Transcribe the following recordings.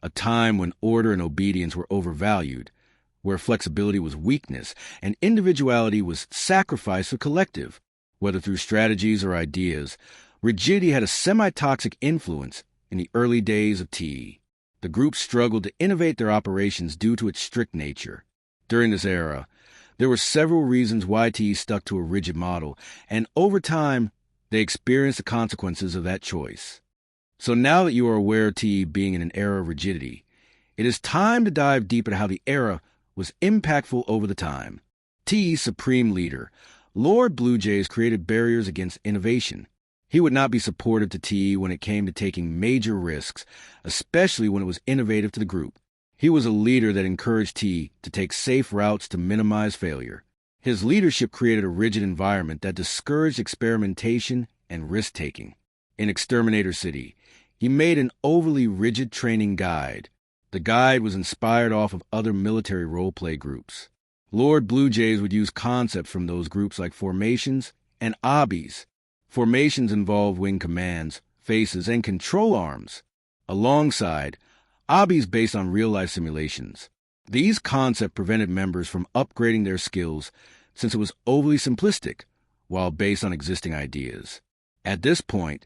a time when order and obedience were overvalued, where flexibility was weakness and individuality was sacrifice for collective. Whether through strategies or ideas, rigidity had a semi-toxic influence in the early days of TE. The group struggled to innovate their operations due to its strict nature. During this era, there were several reasons why TE stuck to a rigid model, and over time, they experienced the consequences of that choice. So now that you are aware of TE being in an era of rigidity, it is time to dive deep into how the era was impactful over the time. TE's supreme leader, Lord Bluejays, created barriers against innovation. He would not be supportive to TE when it came to taking major risks, especially when it was innovative to the group. He was a leader that encouraged TE to take safe routes to minimize failure. His leadership created a rigid environment that discouraged experimentation and risk-taking. In Exterminator City, he made an overly rigid training guide. The guide was inspired off of other military roleplay groups. Lord Bluejays would use concepts from those groups like formations and obbies. Formations involve wing commands, faces, and control arms, alongside obbies based on real-life simulations. These concepts prevented members from upgrading their skills since it was overly simplistic, while based on existing ideas. At this point,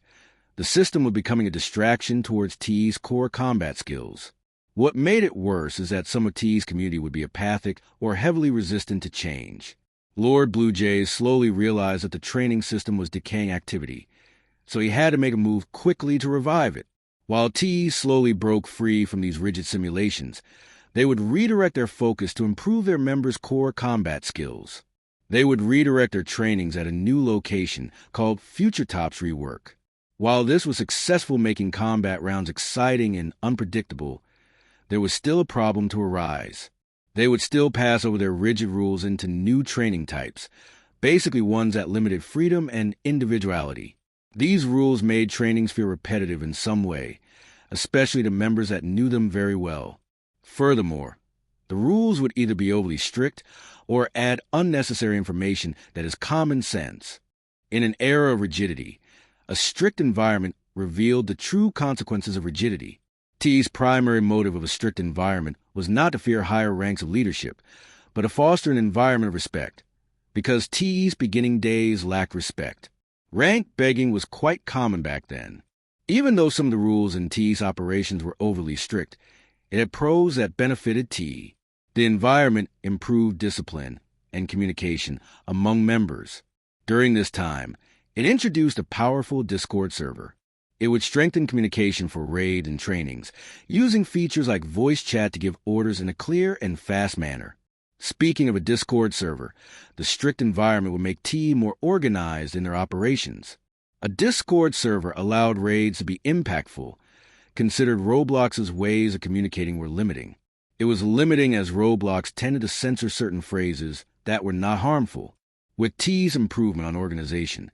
the system was becoming a distraction towards TE's core combat skills. What made it worse is that some of TE's community would be apathic or heavily resistant to change. Lord Bluejays slowly realized that the training system was decaying activity, so he had to make a move quickly to revive it. While TE slowly broke free from these rigid simulations, they would redirect their focus to improve their members' core combat skills. They would redirect their trainings at a new location called Future Top's Rework. While this was successful making combat rounds exciting and unpredictable, there was still a problem to arise. They would still pass over their rigid rules into new training types, basically ones that limited freedom and individuality. These rules made trainings feel repetitive in some way, especially to members that knew them very well. Furthermore, the rules would either be overly strict or add unnecessary information that is common sense. In an era of rigidity, a strict environment revealed the true consequences of rigidity. TE's primary motive of a strict environment was not to fear higher ranks of leadership, but to foster an environment of respect, because TE's beginning days lacked respect. Rank begging was quite common back then. Even though some of the rules in TE's operations were overly strict, it had pros that benefited TE. The environment improved discipline and communication among members. During this time, it introduced a powerful Discord server. It would strengthen communication for raid and trainings, using features like voice chat to give orders in a clear and fast manner. Speaking of a Discord server, the strict environment would make TE more organized in their operations. A Discord server allowed raids to be impactful, considered Roblox's ways of communicating were limiting. It was limiting as Roblox tended to censor certain phrases that were not harmful. With TE's improvement on organization,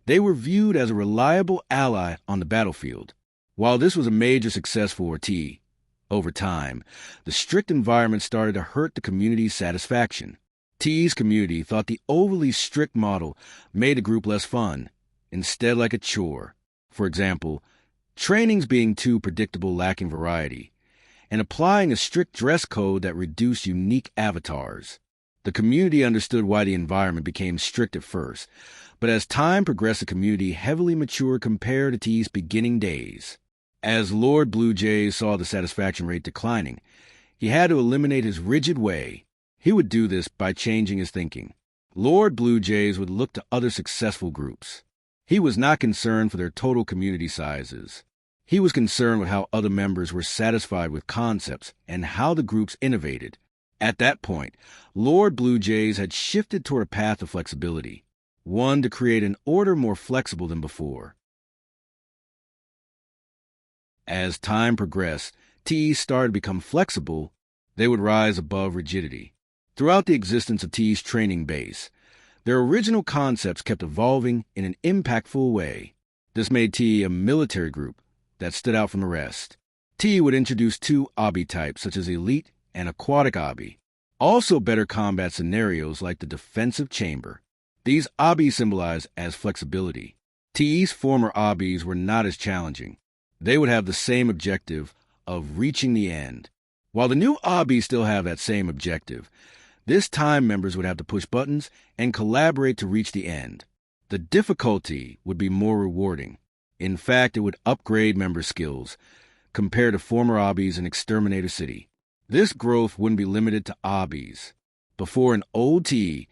they were viewed as a reliable ally on the battlefield. While this was a major success for TE, over time, the strict environment started to hurt the community's satisfaction. TE's community thought the overly strict model made the group less fun, instead like a chore. For example, trainings being too predictable, lacking variety, and applying a strict dress code that reduced unique avatars. The community understood why the environment became strict at first, but as time progressed, the community heavily matured compared to TE's beginning days. As Lord Bluejays saw the satisfaction rate declining, he had to eliminate his rigid way. He would do this by changing his thinking. Lord Bluejays would look to other successful groups. He was not concerned for their total community sizes. He was concerned with how other members were satisfied with concepts and how the groups innovated. At that point, Lord Bluejays had shifted toward a path of flexibility, one to create an order more flexible than before. As time progressed, TE started to become flexible. They would rise above rigidity. Throughout the existence of TE's training base, their original concepts kept evolving in an impactful way. This made TE a military group that stood out from the rest. TE would introduce two obby types, such as elite and aquatic obby. Also better combat scenarios like the defensive chamber. These obbies symbolize as flexibility. TE's former obbies were not as challenging. They would have the same objective of reaching the end. While the new obbies still have that same objective, this time members would have to push buttons and collaborate to reach the end. The difficulty would be more rewarding. In fact, it would upgrade member skills compared to former obbies in Exterminator City. This growth wouldn't be limited to obbies. Before an OT,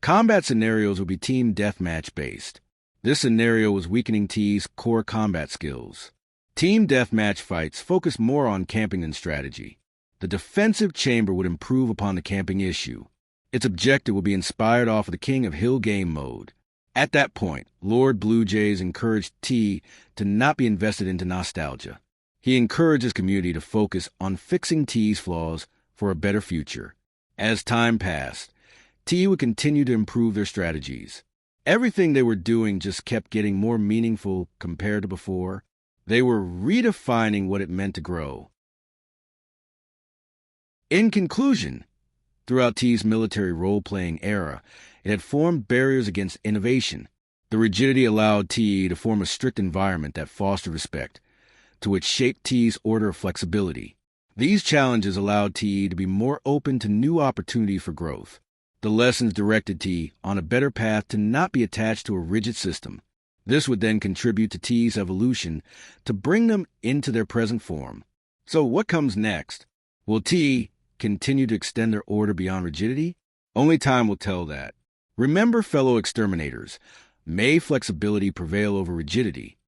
combat scenarios would be team deathmatch based. This scenario was weakening T's core combat skills. Team deathmatch fights focused more on camping than strategy. The defensive chamber would improve upon the camping issue. Its objective would be inspired off of the King of Hill game mode. At that point, Lord Blue Jays encouraged T to not be invested into nostalgia. He encouraged his community to focus on fixing T's flaws for a better future. As time passed, T would continue to improve their strategies. Everything they were doing just kept getting more meaningful compared to before. They were redefining what it meant to grow. In conclusion, throughout T's military role-playing era, it had formed barriers against innovation. The rigidity allowed T to form a strict environment that fostered respect, to which shaped T's order of flexibility. These challenges allowed T to be more open to new opportunities for growth. The lessons directed T on a better path to not be attached to a rigid system. This would then contribute to T's evolution to bring them into their present form. So what comes next? Will T continue to extend their order beyond rigidity? Only time will tell that. Remember, fellow exterminators, may flexibility prevail over rigidity.